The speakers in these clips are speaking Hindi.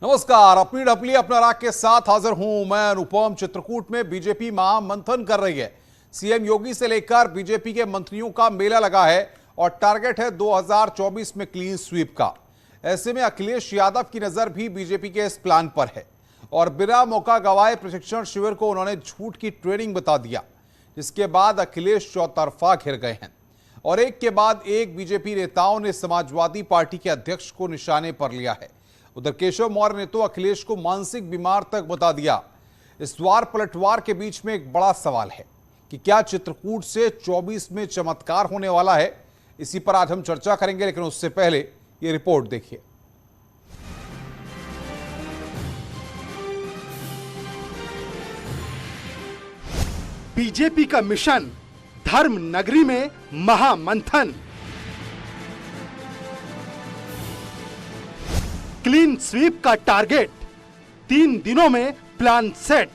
नमस्कार, अपनी ढपली अपना राग के साथ हाजिर हूं मैं अनुपम। चित्रकूट में बीजेपी महामंथन कर रही है। सीएम योगी से लेकर बीजेपी के मंत्रियों का मेला लगा है और टारगेट है 2024 में क्लीन स्वीप का। ऐसे में अखिलेश यादव की नजर भी बीजेपी के इस प्लान पर है और बिना मौका गंवाए प्रशिक्षण शिविर को उन्होंने झूठ की ट्रेनिंग बता दिया, जिसके बाद अखिलेश चौतरफा घिर गए हैं और एक के बाद एक बीजेपी नेताओं ने समाजवादी पार्टी के अध्यक्ष को निशाने पर लिया है। उधर केशव मौर्य ने तो अखिलेश को मानसिक बीमार तक बता दिया। इस द्वार पलटवार के बीच में एक बड़ा सवाल है कि क्या चित्रकूट से 24 में चमत्कार होने वाला है। इसी पर आज हम चर्चा करेंगे, लेकिन उससे पहले ये रिपोर्ट देखिए। बीजेपी का मिशन धर्म नगरी में महामंथन। क्लीन स्वीप का टारगेट, 3 दिनों में प्लान सेट।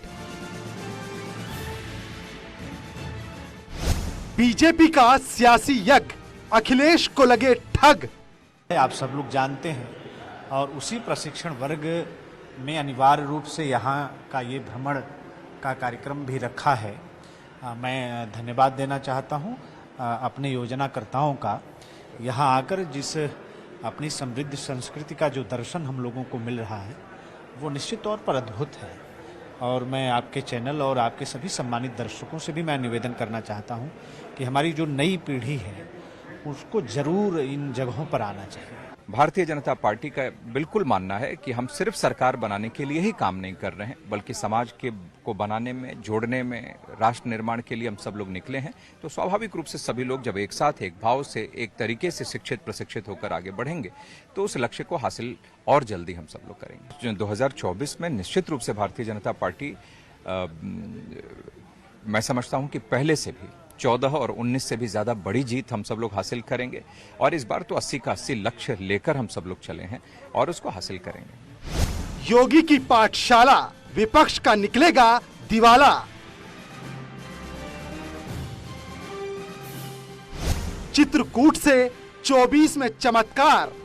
बीजेपी का सियासी यज्ञ, अखिलेश को लगे ठग। आप सब लोग जानते हैं और उसी प्रशिक्षण वर्ग में अनिवार्य रूप से यहाँ का ये भ्रमण का कार्यक्रम भी रखा है। मैं धन्यवाद देना चाहता हूँ अपने योजनाकर्ताओं का। यहाँ आकर जिस अपनी समृद्ध संस्कृति का जो दर्शन हम लोगों को मिल रहा है वो निश्चित तौर पर अद्भुत है और मैं आपके चैनल और आपके सभी सम्मानित दर्शकों से भी मैं निवेदन करना चाहता हूं कि हमारी जो नई पीढ़ी है उसको जरूर इन जगहों पर आना चाहिए। भारतीय जनता पार्टी का बिल्कुल मानना है कि हम सिर्फ सरकार बनाने के लिए ही काम नहीं कर रहे हैं, बल्कि समाज को बनाने में, जोड़ने में, राष्ट्र निर्माण के लिए हम सब लोग निकले हैं। तो स्वाभाविक रूप से सभी लोग जब एक साथ, एक भाव से, एक तरीके से शिक्षित प्रशिक्षित होकर आगे बढ़ेंगे तो उस लक्ष्य को हासिल और जल्दी हम सब लोग करेंगे। 2024 में निश्चित रूप से भारतीय जनता पार्टी मैं समझता हूं कि पहले से भी 14 और 19 से भी ज्यादा बड़ी जीत हम सब लोग हासिल करेंगे और इस बार तो 80 का 80 लक्ष्य लेकर हम सब लोग चले हैं और उसको हासिल करेंगे। योगी की पाठशाला, विपक्ष का निकलेगा दिवाला। चित्रकूट से 24 में चमत्कार।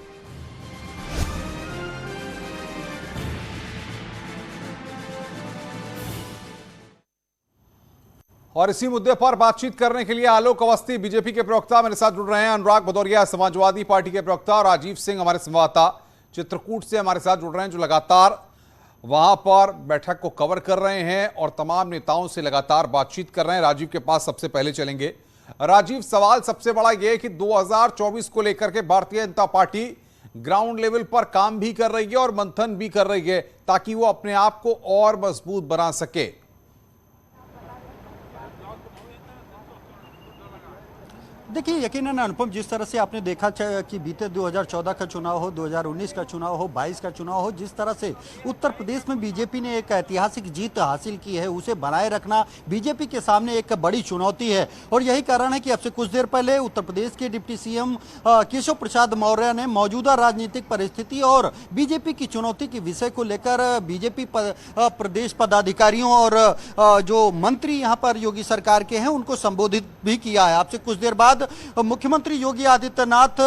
और इसी मुद्दे पर बातचीत करने के लिए आलोक अवस्थी बीजेपी के प्रवक्ता मेरे साथ जुड़ रहे हैं। अनुराग भदौरिया समाजवादी पार्टी के प्रवक्ता और राजीव सिंह हमारे संवाददाता चित्रकूट से हमारे साथ जुड़ रहे हैं, जो लगातार वहां पर बैठक को कवर कर रहे हैं और तमाम नेताओं से लगातार बातचीत कर रहे हैं। राजीव के पास सबसे पहले चलेंगे। राजीव, सवाल सबसे बड़ा यह है कि 2024 को लेकर के Bharatiya Janata party ground level पर काम भी कर रही है और मंथन भी कर रही है ताकि वो अपने आप को और मजबूत बना सके। देखिए, यकीनन अनुपम, जिस तरह से आपने देखा कि बीते 2014 का चुनाव हो, 2019 का चुनाव हो, 22 का चुनाव हो, जिस तरह से उत्तर प्रदेश में बीजेपी ने एक ऐतिहासिक जीत हासिल की है, उसे बनाए रखना बीजेपी के सामने एक बड़ी चुनौती है। और यही कारण है कि अब से कुछ देर पहले उत्तर प्रदेश के डिप्टी सीएम केशव प्रसाद मौर्य ने मौजूदा राजनीतिक परिस्थिति और बीजेपी की चुनौती के विषय को लेकर बीजेपी प्रदेश पदाधिकारियों और जो मंत्री यहाँ पर योगी सरकार के हैं उनको संबोधित भी किया है। आपसे कुछ देर बाद मुख्यमंत्री योगी आदित्यनाथ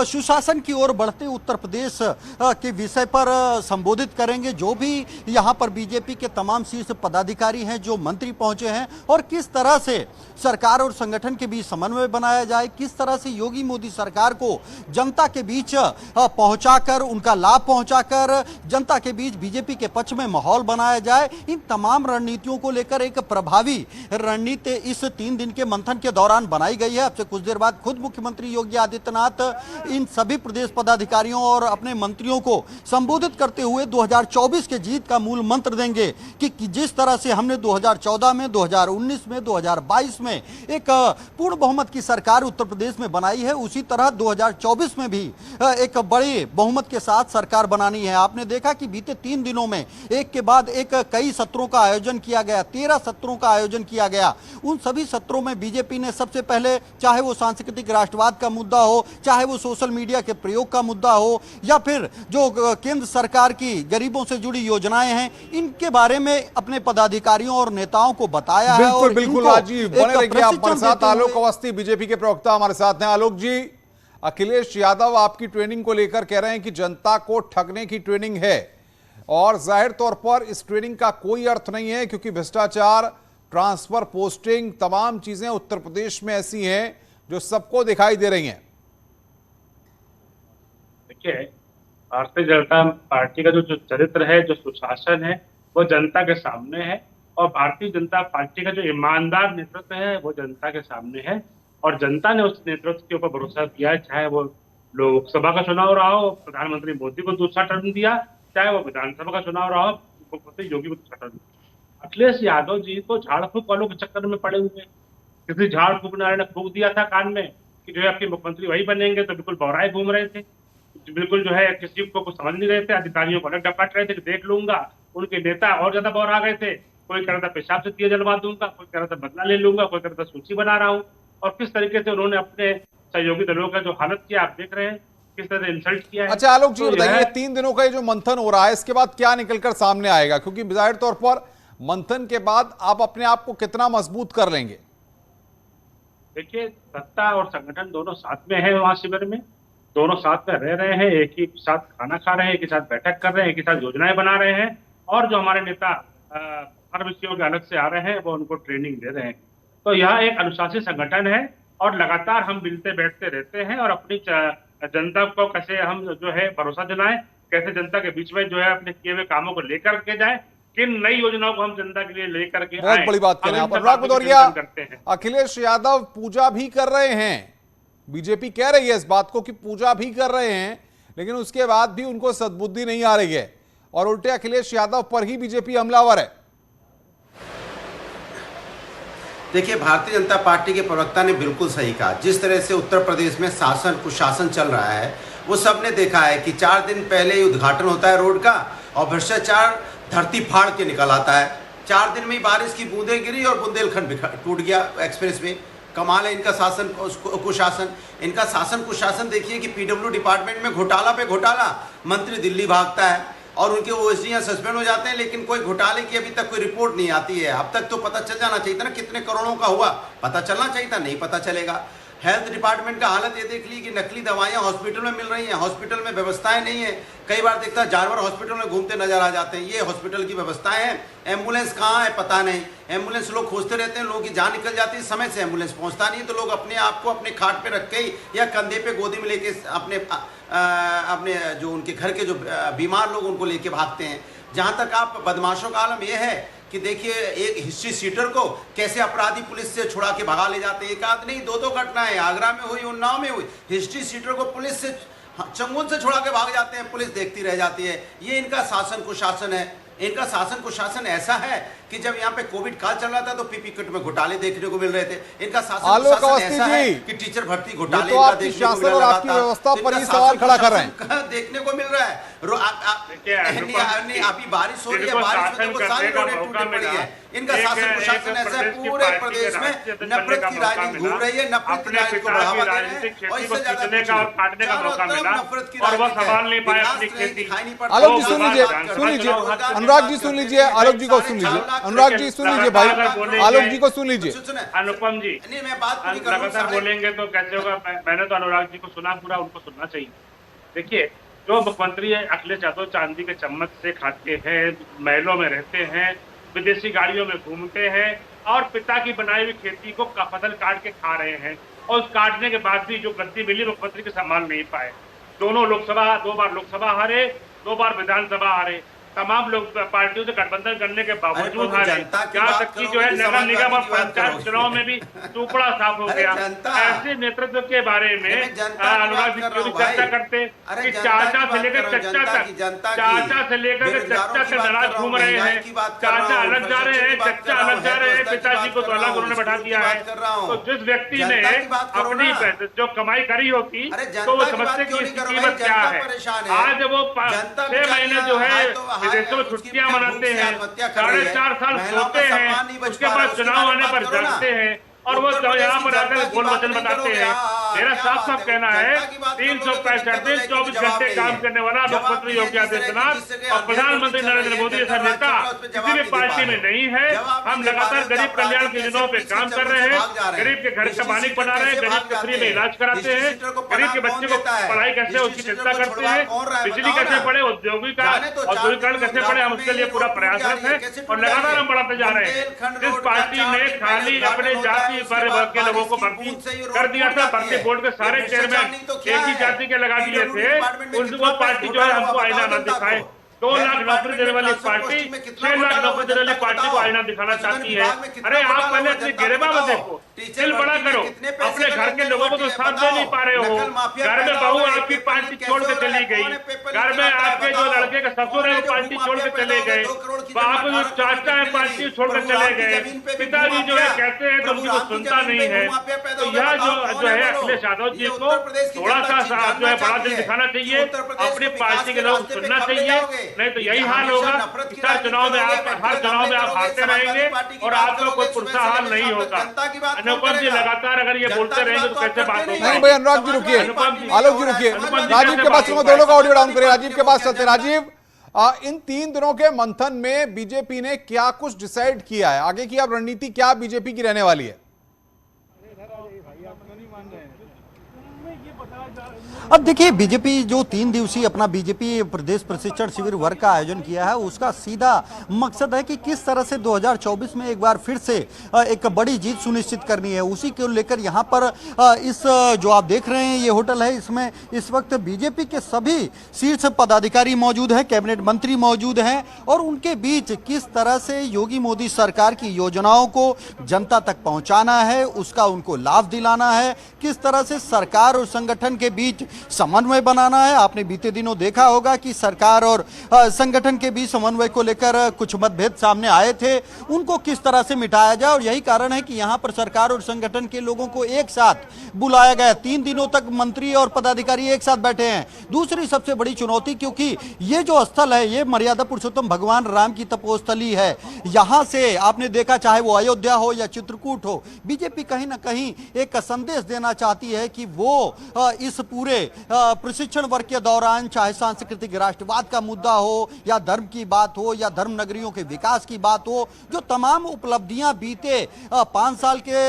सुशासन की ओर बढ़ते उत्तर प्रदेश के विषय पर संबोधित करेंगे। जो भी यहां पर बीजेपी के तमाम शीर्ष पदाधिकारी हैं, जो मंत्री पहुंचे हैं, और किस तरह से सरकार और संगठन के बीच समन्वय बनाया जाए, किस तरह से योगी मोदी सरकार को जनता के बीच पहुंचाकर, उनका लाभ पहुंचाकर जनता के बीच बीजेपी के पक्ष में माहौल बनाया जाए, इन तमाम रणनीतियों को लेकर एक प्रभावी रणनीति इस 3 दिन के मंथन के दौरान बनाई गई है। अब से कुछ देर बाद खुद मुख्यमंत्री योगी आदित्यनाथ इन सभी प्रदेश पदाधिकारियों और अपने मंत्रियों को संबोधित करते हुए 2024 के जीत का मूल मंत्र देंगे कि जिस तरह से हमने 2014 में, 2019 में, 2022 में एक पूर्ण बहुमत की सरकार उत्तर प्रदेश में बनाई है, उसी तरह 2024 में भी एक बड़े बहुमत के साथ सरकार बनानी है। आपने देखा कि बीते 3 दिनों में एक के बाद एक कई सत्रों का आयोजन किया गया, 13 सत्रों का आयोजन किया गया। उन सभी सत्रों में बीजेपी ने सबसे पहले, चाहे वो सांस्कृतिक राष्ट्रवाद का मुद्दा हो, चाहे वो सोशल मीडिया के प्रयोग का मुद्दा हो, या फिर जो केंद्र सरकार की गरीबों से जुड़ी योजनाएं हैं, इनके बारे में अपने पदाधिकारियों और नेताओं को बताया है। बिल्कुल बिल्कुल राजीव, बने रहिए आप हमारे साथ। आलोक अवस्थी बीजेपी के प्रवक्ता हमारे साथ हैं। आलोक जी, अखिलेश यादव आपकी ट्रेनिंग को लेकर कह रहे हैं कि जनता को ठगने की ट्रेनिंग है। और जाहिर तौर पर इस ट्रेनिंग का कोई अर्थ नहीं है, क्योंकि भ्रष्टाचार, ट्रांसफर, पोस्टिंग, तमाम चीजें उत्तर प्रदेश में ऐसी हैं जो सबको दिखाई दे रही हैं। देखिए, भारतीय जनता पार्टी का जो चरित्र है, जो सुशासन है, वो जनता के सामने है। और भारतीय जनता पार्टी का जो ईमानदार नेतृत्व है वो जनता के सामने है। और जनता ने उस नेतृत्व के ऊपर भरोसा किया है, चाहे वो लोकसभा का चुनाव रहा हो, प्रधानमंत्री मोदी को दूसरा टर्म दिया, चाहे वो विधानसभा का चुनाव रहा हो, मुख्यमंत्री योगी को दूसरा टर्म दिया। अखिलेश यादव जी तो झाड़ फूक वालों के चक्कर में पड़े हुए। किसी झाड़ फूकने ने फूक दिया था कान में कि जो है आपके मुख्यमंत्री वही बनेंगे, तो बिल्कुल बौराए घूम रहे थे, बिल्कुल जो है किसी को कुछ समझ नहीं रहे थे, अधिकारियों को अलग डपाट रहे थे कि देख लूंगा। उनके नेता और ज्यादा बौरा गए थे, कोई कह रहा था पेशाब से दिया जलवा दूंगा, कोई कह रहा था बदला ले लूंगा, कोई कह रहा था सूची बना रहा हूं। और किस तरीके से उन्होंने अपने सहयोगी दलों का जो हालत किया आप देख रहे हैं, किस तरह से इंसल्ट किया है। अच्छा आलोक जी बताइए, 3 दिनों का ये जो मंथन हो रहा है इसके बाद क्या निकलकर सामने आएगा? क्योंकि जाहिर तौर पर मंथन के बाद आप अपने आप को कितना मजबूत कर लेंगे? देखिए, सत्ता और संगठन दोनों साथ में है, वहां शिविर में दोनों साथ में रह रहे हैं, एक ही साथ खाना खा रहे हैं, एक ही साथ बैठक कर रहे हैं, एक ही साथ योजनाएं बना रहे हैं। और जो हमारे नेता हर विषयों के अलग से आ रहे हैं वो उनको ट्रेनिंग दे रहे हैं। तो यह एक अनुशासित संगठन है और लगातार हम मिलते बैठते रहते हैं और अपनी जनता को कैसे हम जो है भरोसा दिलाएं, कैसे जनता के बीच में जो है अपने किए हुए कामों को लेकर के जाए, किन नई योजनाओं को हम जनता के लिए लेकर के बहुत बड़ी बात करें आप। अनुराग भदौरिया, अखिलेश यादव पूजा भी कर रहे हैं, बीजेपी कह रही है इस बात को कि पूजा भी कर रहे हैं, लेकिन उसके बाद भी उनको सद्बुद्धि नहीं आ रही है और उल्टे अखिलेश यादव पर ही बीजेपी हमलावर है। देखिए, भारतीय जनता पार्टी के प्रवक्ता ने बिल्कुल सही कहा। जिस तरह से उत्तर प्रदेश में शासन कुशासन चल रहा है वो सबने देखा है कि 4 दिन पहले ही उद्घाटन होता है रोड का और भ्रष्टाचार धरती फाड़ के निकल आता है। 4 दिन में ही बारिश की बूंदें गिरी और बुंदेलखंड टूट गया एक्सप्रेस में। कमाल है इनका शासन कुशासन। इनका शासन कुशासन देखिए कि पीडब्ल्यू डिपार्टमेंट में घोटाला पे घोटाला, मंत्री दिल्ली भागता है और उनके ओएसडी सस्पेंड हो जाते हैं, लेकिन कोई घोटाले की अभी तक कोई रिपोर्ट नहीं आती है। अब तक तो पता चल जाना चाहिए था ना कितने करोड़ों का हुआ, पता चलना चाहिए था, नहीं पता चलेगा। हेल्थ डिपार्टमेंट का हालत ये देख ली कि नकली दवाइयां हॉस्पिटल में मिल रही हैं, हॉस्पिटल में व्यवस्थाएं नहीं है। कई बार देखता है जानवर हॉस्पिटल में घूमते नजर आ जाते हैं, ये हॉस्पिटल की व्यवस्थाएं हैं। एम्बुलेंस कहाँ है पता नहीं, एम्बुलेंस लोग खोजते रहते हैं, लोगों की जान निकल जाती है, समय से एम्बुलेंस पहुंचता नहीं, तो लोग अपने आप को अपने खाट पे रख के या कंधे पे गोदी में लेके अपने जो उनके घर के जो बीमार लोग उनको लेके भागते हैं। जहां तक आप बदमाशों का आलम यह है कि देखिए एक हिस्ट्री सीटर को कैसे अपराधी पुलिस से छुड़ा के भगा ले जाते हैं। एक आध नहीं, 2 घटनाएं आगरा में हुई, उन्नाव में हुई। हिस्ट्री सीटर को पुलिस से चंगुल से छुड़ा के भाग जाते हैं, पुलिस देखती रह जाती है। ये इनका शासन कुशासन है। इनका शासन कुशासन ऐसा है कि जब यहाँ पे कोविड काल चल रहा था तो पीपी किट में घोटाले देखने को मिल रहे थे। इनका शासन कुशासन ऐसा है कि टीचर भर्ती घोटाले तो आपकी शासन और आपकी व्यवस्था पर ही सवाल खड़ा कर रहे हैं, देखने को मिल रहा है। अभी बारिश हो रही है, बारिश में देखो सारी रोडें टूटी पड़ी है। इनका शासन कुशासन ऐसा है, पूरे प्रदेश में नफरत की राजनीति घूम रही है, नफरत की राजनीति को बढ़ावा दे रहे हैं और इससे ज्यादा नफरत की राजनीति दिखाई नहीं पड़ता। आलोक जी सुन लीजिए, अनुराग जी सुन लीजिए, आलोक जी को सुन लीजिए, अनुराग जी सुन लीजिए, भाई आलोक जी को सुन लीजिए। अनुपम जी, नहीं मैं बात पूरी लगातार बोलेंगे तो कैसे होगा? मैंने तो अनुराग जी को सुना, पूरा उनको सुनना चाहिए। देखिए, जो मुख्यमंत्री है अखिलेश यादव चांदी के चम्मच से खाते हैं, महलों में रहते हैं, विदेशी गाड़ियों में घूमते हैं और पिता की बनाई हुई खेती को फसल काट के खा रहे हैं। और उस काटने के बाद भी जो गद्दी मिली मुख्यमंत्री के संभाल नहीं पाए। 2 बार लोकसभा हारे, 2 बार विधानसभा हारे, तमाम लोग पार्टियों से गठबंधन करने के बावजूद हारे। यहाँ तक कि जो है नगर निगम और पंचायत चुनाव में भी टुकड़ा साफ हो गया। ऐसे नेतृत्व के बारे में अनुराग जी क्यों चर्चा करते कि चाचा से लेकर चच्चा तक नाराज घूम रहे हैं। चाचा अलग जा रहे हैं, चच्चा अलग जा रहे हैं, पिताजी को तो अलग उन्होंने बैठा दिया है। तो जिस व्यक्ति ने अपनी जो कमाई करी होती तो वो समझते कि इसकी कीमत क्या है। आज वो 6 महीने जो है विदेशों में छुट्टियां मनाते हैं, 4.5 साल सोते हैं, उसके बाद चुनाव आने पर जगते हैं और वो यहाँ पर आकर बोल वचन बताते हैं। मेरा साफ साफ कहना है 365 दिन 24 घंटे काम करने वाला मुख्यमंत्री योगी आदित्यनाथ और प्रधानमंत्री नरेंद्र मोदी जैसा नेता किसी भी पार्टी में नहीं है। हम लगातार गरीब कल्याण की योजनाओं पे काम कर रहे हैं, गरीब के घर का मालिक बना रहे हैं, गरीब के फ्री में इलाज कराते हैं, गरीब के बच्चे को पढ़ाई कैसे उसकी चिंता करते हैं, बिजली कैसे बढ़े, औद्योगिकरण कैसे बढ़े, हम उसके लिए पूरा प्रयासरत है और लगातार हम बढ़ाते जा रहे हैं। जिस पार्टी ने खाली अपने जाति वर्ग के लोगों को भर्ती कर दिया था, भर्ती बोर्ड के सारे चेयरमैन एक ही जाति के लगा दिए थे, वो पार्टी जो है हमको आईना न दिखाए। 2 लाख नौकरी देने वाली पार्टी 6 लाख नौकरी देने वाली पार्टी को आईना दिखाना चाहती है। अरे आप पहले अपनी गिरेबा में देखो, दिल बड़ा करो, अपने घर के लोगों को तो साथ दे नहीं पा रहे हो। घर में बहू आपकी पार्टी छोड़ के चली गई, घर में आपके जो लड़के का ससुर है वो पार्टी छोड़ के चले गए, आपके जो चाचा है पार्टी छोड़ कर चले गए, पिताजी जो है कहते हैं तो उनकी को सुनता नहीं है। तो यह जो है अखिलेश यादव जी को थोड़ा सा जो है बड़ा दिल दिखाना चाहिए, अपनी पार्टी के लोग सुनना चाहिए, नहीं तो यही हाल होगा। हर चुनाव में आप हारते रहेंगे और आपका कोई पुरसा हाल नहीं होगा। अनुपम जी लगातार अगर ये बोलते रहेंगे तो कैसे बात होगी? नहीं भाई, अनुराग जी रुकिए, आलोक जी रुकिए, राजीव के पास दोनों का ऑडियो डाउन करें, राजीव के पास चलते। राजीव, इन 3 दिनों के मंथन में बीजेपी ने क्या कुछ डिसाइड किया है? आगे की अब रणनीति क्या बीजेपी की रहने वाली है? अब देखिए, बीजेपी जो 3 दिवसीय अपना बीजेपी प्रदेश प्रशिक्षण शिविर वर्ग का आयोजन किया है, उसका सीधा मकसद है कि किस तरह से 2024 में एक बार फिर से एक बड़ी जीत सुनिश्चित करनी है। उसी को लेकर यहाँ पर इस जो आप देख रहे हैं ये होटल है, इसमें इस वक्त बीजेपी के सभी शीर्ष पदाधिकारी मौजूद हैं, कैबिनेट मंत्री मौजूद हैं और उनके बीच किस तरह से योगी मोदी सरकार की योजनाओं को जनता तक पहुंचाना है, उसका उनको लाभ दिलाना है, किस तरह से सरकार और संगठन के बीच समन्वय बनाना है। आपने बीते दिनों देखा होगा कि सरकार और संगठन के बीच समन्वय को लेकर कुछ मतभेद सामने आए थे, उनको किस तरह से मिटाया जाए और यही कारण है कि यहां पर सरकार और संगठन के लोगों को एक साथ बुलाया गया। 3 दिनों तक मंत्री और पदाधिकारी एक साथ बैठे हैं। दूसरी सबसे बड़ी चुनौती, क्योंकि ये जो स्थल है ये मर्यादा पुरुषोत्तम भगवान राम की तपोस्थली है, यहां से आपने देखा चाहे वो अयोध्या हो या चित्रकूट हो, बीजेपी कहीं ना कहीं एक संदेश देना चाहती है कि वो इस पूरे प्रशिक्षण वर्ग के दौरान चाहे सांस्कृतिक राष्ट्रवाद का मुद्दा हो या धर्म की बात हो या धर्म नगरियों के विकास की बात हो, जो तमाम उपलब्धियां बीते 5 साल के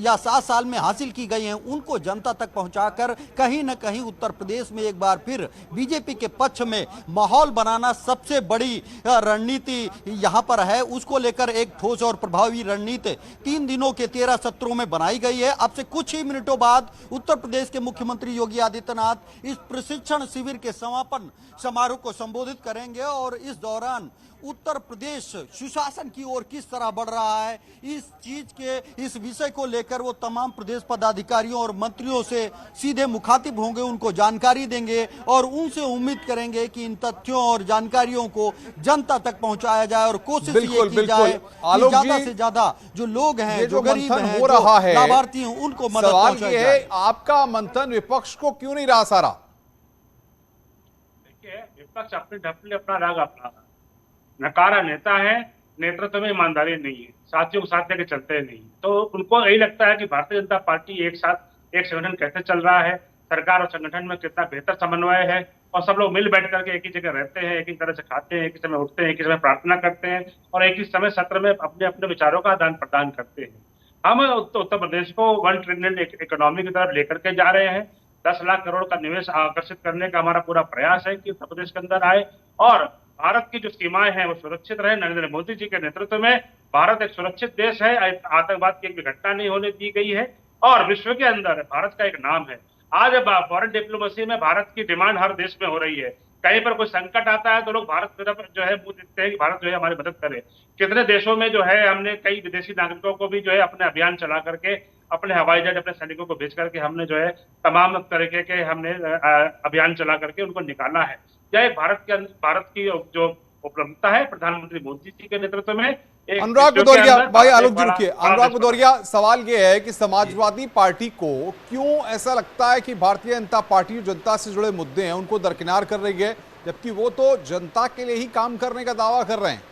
या 7 साल में हासिल की गई हैं, उनको जनता तक पहुंचाकर कहीं ना कहीं उत्तर प्रदेश में एक बार फिर बीजेपी के पक्ष में माहौल बनाना सबसे बड़ी रणनीति यहां पर है। उसको लेकर एक ठोस और प्रभावी रणनीति 3 दिनों के 13 सत्रों में बनाई गई है। अब से कुछ ही मिनटों बाद उत्तर प्रदेश के मुख्यमंत्री योगी आदित्यनाथ इस प्रशिक्षण शिविर के समापन समारोह को संबोधित करेंगे और इस दौरान उत्तर प्रदेश सुशासन की ओर किस तरह बढ़ रहा है, इस विषय को लेकर वो तमाम प्रदेश पदाधिकारियों और मंत्रियों से सीधे मुखातिब होंगे, उनको जानकारी देंगे और उनसे उम्मीद करेंगे कि इन तथ्यों और जानकारियों को जनता तक पहुंचाया जाए और कोशिश ये की जाए कि ज्यादा से ज्यादा जो लोग हैं, जो गरीब हैं, हो रहा है, लाभार्थी हैं, उनको मदद पहुंचाई जाए। आपका मंथन विपक्ष को क्यों नहीं रहा सारा? देखिए, विपक्ष अपने ढपले अपना राग अपना नकारा नेता है, नेतृत्व में ईमानदारी नहीं है, साथियों को साथ लेके चलते नहीं, तो उनको यही लगता है कि भारतीय जनता पार्टी एक साथ एक संगठन कैसे चल रहा है, सरकार और संगठन में कितना बेहतर समन्वय है और सब लोग मिल बैठ करके एक ही जगह रहते हैं, एक ही तरह से खाते हैं, एक ही समय उठते हैं, एक ही समय प्रार्थना करते हैं और एक ही समय सत्र में अपने अपने विचारों का आदान प्रदान करते हैं। हम उत्तर प्रदेश को 1 ट्रिलियन इकोनॉमी की तरफ लेकर के जा रहे हैं। 10 लाख करोड़ का निवेश आकर्षित करने का हमारा पूरा प्रयास है कि उत्तर प्रदेश के अंदर आए और भारत की जो सीमाएं हैं वो सुरक्षित रहे। नरेंद्र मोदी जी के नेतृत्व में भारत एक सुरक्षित देश है, आतंकवाद की एक भी घटना नहीं होने दी गई है और विश्व के अंदर भारत का एक नाम है। आज फॉरेन डिप्लोमेसी में भारत की डिमांड हर देश में हो रही है। कहीं पर कोई संकट आता है तो लोग भारत की तरफ जो है मुंह देखते हैं कि भारत जो है हमारी मदद करे। कितने देशों में जो है हमने कई विदेशी नागरिकों को भी जो है अपने अभियान चला करके, अपने हवाई जहाज, अपने सैनिकों को भेज करके हमने जो है तमाम तरीके के हमने अभियान चला करके उनको निकाला है। यह भारत की जो उपलब्धता है प्रधानमंत्री मोदी जी के नेतृत्व में। अनुराग भदौरिया, भाई आलोक जी रुकिए, अनुराग भदौरिया, सवाल यह है कि समाजवादी पार्टी को क्यों ऐसा लगता है कि भारतीय जनता पार्टी जनता से जुड़े मुद्दे हैं उनको दरकिनार कर रही है, जबकि वो तो जनता के लिए ही काम करने का दावा कर रहे हैं?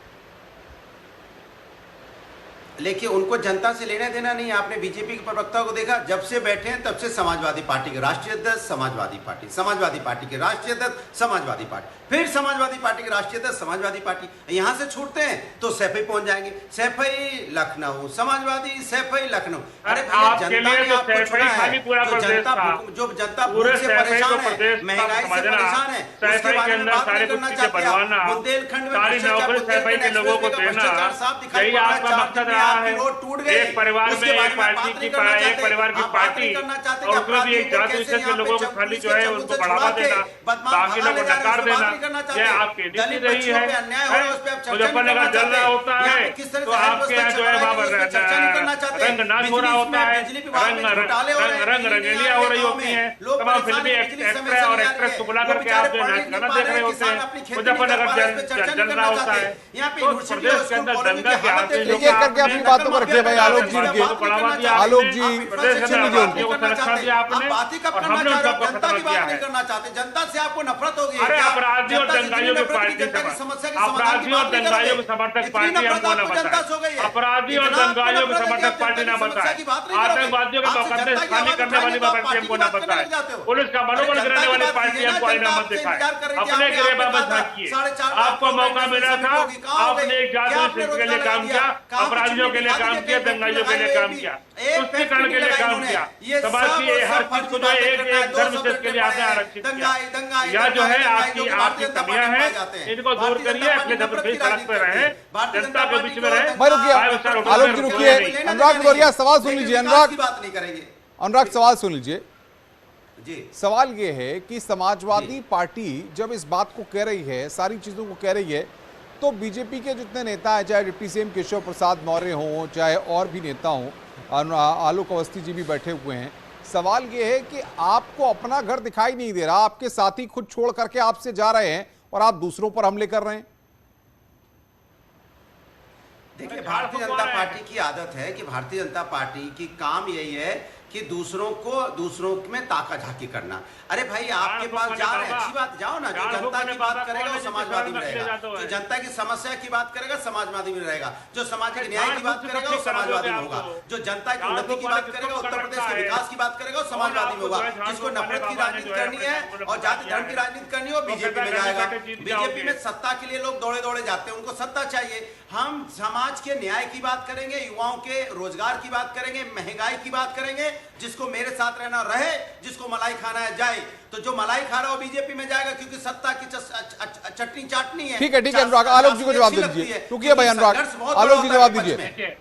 लेकिन उनको जनता से लेना देना नहीं। आपने बीजेपी के प्रवक्ता को देखा, जब से बैठे हैं तब से समाजवादी पार्टी के राष्ट्रीय अध्यक्ष, समाजवादी पार्टी, समाजवादी पार्टी के राष्ट्रीय अध्यक्ष, समाजवादी पार्टी, फिर समाजवादी पार्टी के राष्ट्रीय अध्यक्ष, समाजवादी पार्टी। यहां से छूटते हैं तो सैफई पहुंच जाएंगे, सैफई लखनऊ, समाजवादी सैफई लखनऊ। अरे भैया, जनता ने आपको चुना है, जो जनता भूख से परेशान है, महंगाई से परेशान है, उसके बारे में बात नहीं करना चाहते आप। बुंदेलखंड में भ्रष्टाचार साफ दिखाई पड़ रहा है। रोड टूट गए, एक परिवार में एक पार्टी की एक परिवार की पार्टी और उसमें भी एक जाति विशेष के लोगों को खाली जो है उनको बढ़ावा देना, बाकी लोगों को नकार देना, यह आपकी नीति रही है। मुजफ्फरनगर जल रहा होता है तो आपके यहाँ जो है रंग नाच हो रहा होता है, रंग रंगेलियां हो रही होती है, तमाम फिल्मी एक्टर और एक्ट्रेस को बुला करके आप जो नाच गाना देख रहे होते हैं। मुजफ्फरनगर जल रहा होता है तो प्रदेश के अंदर दंगा के आते लोग अपनी बातों को रखिए भाई। आलोक जी, आलोक जी, जनता से आपको नफरत होगी। अरे अपराधियों और दंगाइयों की पार्टी, अपराधियों और दंगाइयों की समर्थक पार्टी हमको न बताए, अपराधी और दंगाइयों की समर्थक पार्टी न बताए, आतंकवादियों के मुकदमे खाली करने वाली पार्टी हमको न बताए, पुलिस का मनोबल गिराने वाली पार्टी हमको आईना मत दिखाए। अपने गिरेबा मत झांकिए। आपको मौका मिला था, आपने एक जाति के लिए काम किया, अपराधियों के लिए काम किया, दंगाइयों के लिए काम किया, तुष्टीकरण के लिए काम किया, समाज की हर चीज को जो एक धर्म विशेष के लिए आपने आरक्षित किया। यह जो है आपकी कमियां हैं, इनको दूर करिए, अपने धर्म पे सड़क पे रहे, जनता के बीच में रहे। आलोक जी रुकिए, अनुराग भदौरिया सवाल सुन लीजिए। अनुराग बात नहीं करेंगे, अनुराग सवाल सुन लीजिए जी। सवाल ये है कि समाजवादी पार्टी जब इस बात को कह रही है, सारी चीजों को कह रही है, तो बीजेपी के जितने नेता हैं, चाहे डिप्टी सीएम केशव प्रसाद मौर्य हों, चाहे और भी नेता हों, आलोक अवस्थी जी भी बैठे हुए हैं, सवाल ये है कि आपको अपना घर दिखाई नहीं दे रहा, आपके साथी खुद छोड़ करके आपसे जा रहे हैं और आप दूसरों पर हमले कर रहे हैं। देखिए, भारतीय जनता पार्टी की आदत है कि भारतीय जनता पार्टी की काम यही है कि दूसरों में ताका झाकी करना। अरे भाई, आपके पास जा रहे हैं, अच्छी बात, जाओ ना। जो जनता की बात करेगा वो समाजवादी में रहेगा, जो जनता की समस्या की बात करेगा समाजवादी में रहेगा, जो सामाजिक न्याय की बात करेगा वो समाजवादी में होगा, जो जनता की उन्नति की बात करेगा, उत्तर प्रदेश के विकास की बात करेगा वो समाजवादी में होगा। जिसको नफरत की राजनीति करनी है और जाति धर्म की राजनीति करनी है वो बीजेपी में जाएगा। बीजेपी में सत्ता के लिए लोग दौड़े दौड़े जाते हैं, उनको सत्ता चाहिए। हम समाज के न्याय की बात करेंगे, युवाओं के रोजगार की बात करेंगे, महंगाई की बात करेंगे। जिसको मेरे साथ रहना रहे, जिसको मलाई खाना है जाए। तो जो मलाई खा रहा है वो बीजेपी में जाएगा, क्योंकि सत्ता की चटनी चाटनी है। ठीक है, ठीक है अनुराग, आलोक जी को जवाब दीजिए। रुकिए भाई अनुराग, आलोक जी जवाब दीजिए।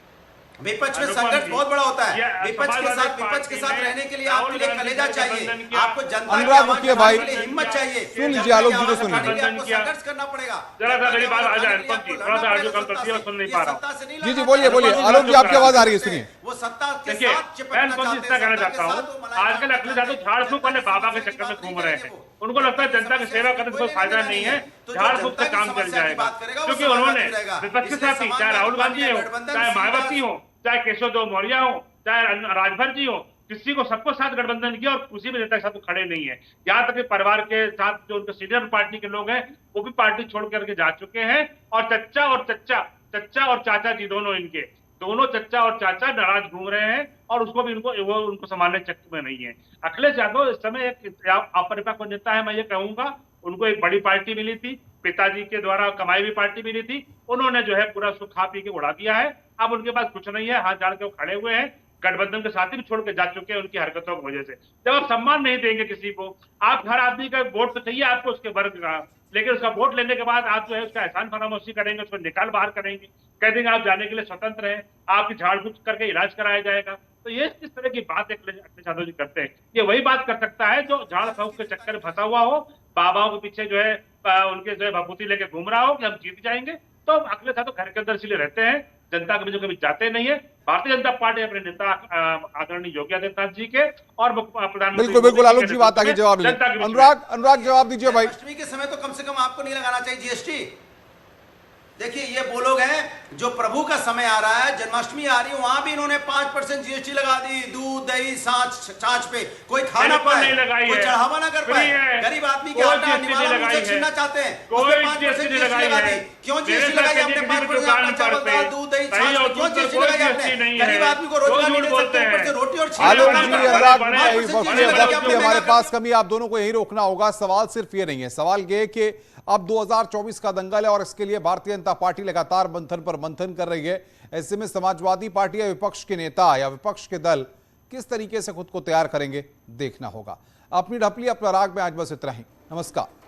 विपक्ष में संघर्ष बहुत बड़ा होता है। विपक्ष के साथ रहने के लिए आपके लिए कलेजा चाहिए, आपको जनता अनुराग रुकिए भाई, हिम्मत चाहिए। सुन लीजिए आलोक जी को, सुन लीजिए। आपको संघर्ष करना पड़ेगा। जरा सा मेरी बात आ जाए, थोड़ा सा आडियो कम करती है, सुन नहीं पा रहा हूं। जी जी बोलिए बोलिए, आलोक जी आपकी आवाज आ रही है, सुनिए। वो सत्ता के देखिए, साथ मैं इतना कहना चाहता हूँ, आजकल अखिलेश यादव झाड़ फूक वाले बाबा के चक्कर में घूम रहे हैं। उनको लगता है जनता की सेवा करने से कोई फायदा नहीं है, झाड़ फूक से काम चल जाएगा। क्योंकि उन्होंने विपक्ष के साथ ही, चाहे राहुल गांधी हो, चाहे मायावती हो, चाहे केशव देव मौर्य हो, चाहे राजभर जी हो, किसी को सबको साथ गठबंधन किया और किसी भी नेता के साथ खड़े नहीं है। यहाँ तक कि परिवार के साथ जो उनके सीनियर पार्टी के लोग हैं वो भी पार्टी छोड़ करके जा चुके हैं। और चच्चा और चाचा जी दोनों चच्चा और चाचा नाराज घूम रहे हैं और उसको भी उनको संभालने चक्कर में नहीं है। अखिलेश यादव इस समय एक अपरिपक्व नेता है, मैं ये कहूंगा। उनको एक बड़ी पार्टी मिली थी, पिताजी के द्वारा कमाई हुई पार्टी मिली थी, उन्होंने जो है पूरा सुख खा पी के उड़ा दिया है। अब उनके पास कुछ नहीं है, हाथ झाड़ के वो खड़े हुए हैं। गठबंधन के साथी भी छोड़ के जा चुके हैं उनकी हरकतों की वजह से। जब आप सम्मान नहीं देंगे किसी को, आप हर आदमी का वोट तो चाहिए आपको उसके वर्ग का, लेकिन उसका वोट लेने के बाद आप जो है उसका एहसान फरामोशी करेंगे, उसको निकाल बाहर करेंगे, कह देंगे आप जाने के लिए स्वतंत्र हैं, आपकी झाड़ फूक करके इलाज कराया जाएगा। तो ये किस तरह की बात अखिलेश यादव जी करते हैं? ये वही बात कर सकता है जो झाड़ फूक के चक्कर में फंसा हुआ हो, बाबाओं के पीछे जो है उनके जो है भभूति लेके घूम रहा हो कि हम जीत जाएंगे। तो अखिलेश यादव घर के अंदर इसलिए रहते हैं, जनता के बीच कभी जाते नहीं है। भारतीय जनता पार्टी अपने नेता आदरणीय योगी आदित्यनाथ जी के और प्रधानमंत्री बिल्कुल आलोक जी बात आगे जवाब दीजिए। अनुराग जवाब दीजिए भाई। अष्टमी के समय तो कम से कम आपको नहीं लगाना चाहिए जीएसटी। देखिए, ये वो लोग हैं जो प्रभु का समय आ रहा है, जन्माष्टमी आ रही है, वहां भी इन्होंने 5% जीएसटी लगा दी दूध दही छाछ पे। कोई खा ना पाए, कोई चढ़ावा ना कर पाए, गरीब आदमी के आटा निवाला मुझे छीनना चाहते हैं, उसपे 5% जीएसटी लगा दी। क्यों जीएसटी लगाई आपने? 5% चावल दाल दूध दही छाछ क्यों जीएसटी लगाई दिया आपने, गरीब आदमी को रोजगार नहीं दे सकते, ऊपर से रोटी और आलोक जी, अनुराग वक्त की हमारे पास कमी, आप दोनों को यही रोकना होगा। सवाल सिर्फ ये नहीं है, सवाल ये कि अब 2024 का दंगल है और इसके लिए भारतीय जनता पार्टी लगातार मंथन पर मंथन कर रही है। ऐसे में समाजवादी पार्टी या विपक्ष के नेता या विपक्ष के दल किस तरीके से खुद को तैयार करेंगे, देखना होगा। अपनी ढपली अपना राग में आज बस इतना ही। नमस्कार।